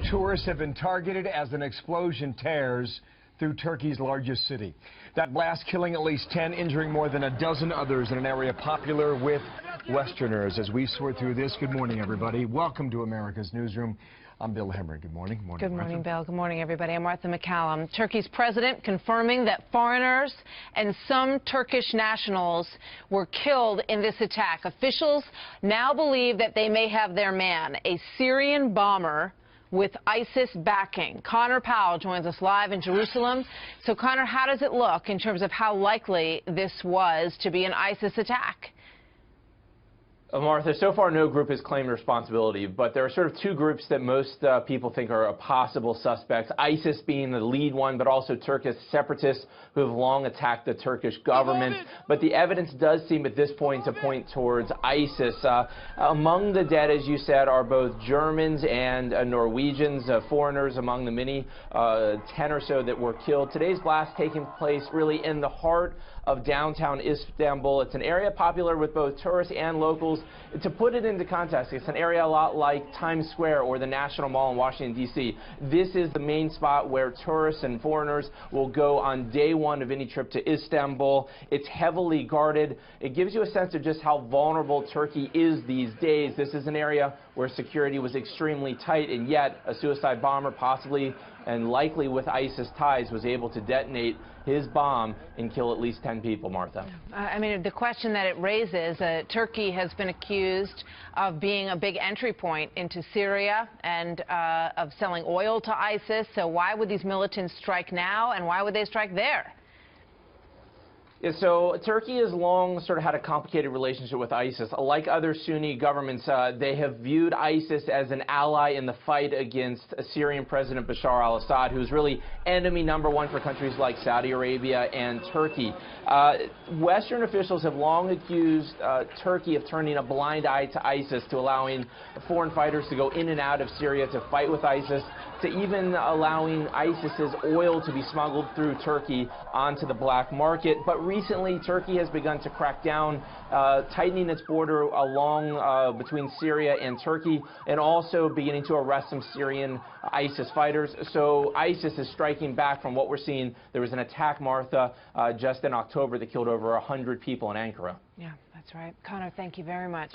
tourists have been targeted as an explosion tears through Turkey's largest city. That blast killing at least 10, injuring more than a dozen others in an area popular with Westerners. As we sort through this, good morning, everybody. Welcome to America's Newsroom. I'm Bill Hemmer. Good morning. Good morning, Bill. Good morning, everybody. I'm Martha McCallum. Turkey's president confirming that foreigners and some Turkish nationals were killed in this attack. Officials now believe that they may have their man, a Syrian bomber with ISIS backing. Conor Powell joins us live in Jerusalem. So, Conor, how does it look in terms of how likely this was to be an ISIS attack? Martha, so far no group has claimed responsibility, but there are sort of two groups that most people think are possible suspects, ISIS being the lead one, but also Turkish separatists who have long attacked the Turkish government. But the evidence does seem at this point to point towards ISIS. Among the dead, as you said, are both Germans and Norwegians, foreigners among the many 10 or so that were killed. Today's blast taking place really in the heart of downtown Istanbul. It's an area popular with both tourists and locals. To put it into context, it's an area a lot like Times Square or the National Mall in Washington, D.C. This is the main spot where tourists and foreigners will go on day one of any trip to Istanbul. It's heavily guarded. It gives you a sense of just how vulnerable Turkey is these days. This is an area where security was extremely tight, and yet a suicide bomber, possibly and likely with ISIS ties, was able to detonate his bomb and kill at least 10 people, Martha. I mean, the question that it raises, Turkey has been accused of being a big entry point into Syria and of selling oil to ISIS. So why would these militants strike now, and why would they strike there? Yeah, so Turkey has long sort of had a complicated relationship with ISIS. Like other Sunni governments, they have viewed ISIS as an ally in the fight against Syrian President Bashar al-Assad, who's really enemy number one for countries like Saudi Arabia and Turkey. Western officials have long accused Turkey of turning a blind eye to ISIS, to allowing foreign fighters to go in and out of Syria to fight with ISIS, to even allowing ISIS's oil to be smuggled through Turkey onto the black market. But recently, Turkey has begun to crack down, tightening its border along between Syria and Turkey, and also beginning to arrest some Syrian ISIS fighters. So ISIS is striking back from what we're seeing. There was an attack, Martha, just in October that killed over 100 people in Ankara. Yeah, that's right. Conor, thank you very much.